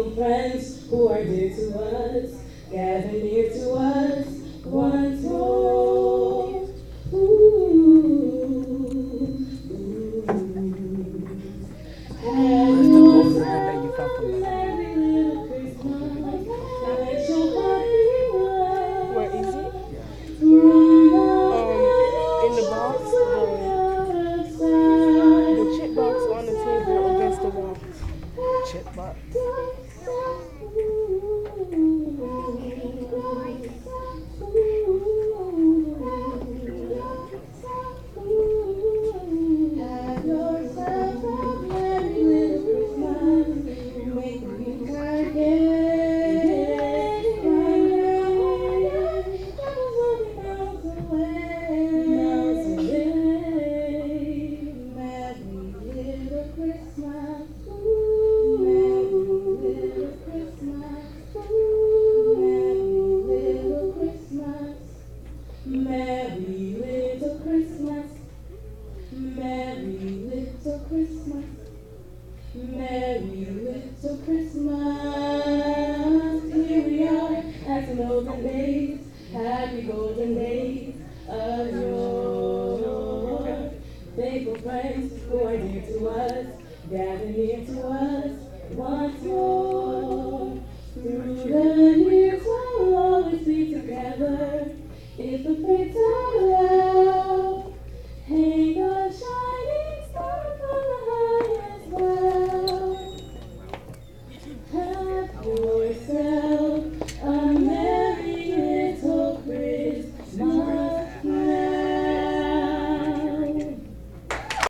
faithful friends who are dear to us, gather near to us once more. Ooh, ooh. Have Where's the golden bit that you yourself found a from Melanie? merry little The golden bit that Christmas. you found from Let Melanie. your heart be Where is it? light. Yeah. From the In the nation box, to the other side. the chip box on the table against the wall. Chip box. Have yourself a merry little Christmas. Make me forget. Miles away. Merry little Christmas. Merry little Christmas. Merry little Christmas. Merry little Christmas. Merry little Christmas. Merry little Christmas. Here we are at an olden days. Happy golden days of yore. Faithful friends who are dear to us, gather near to us once more. Through the years we'll always be together. If the fates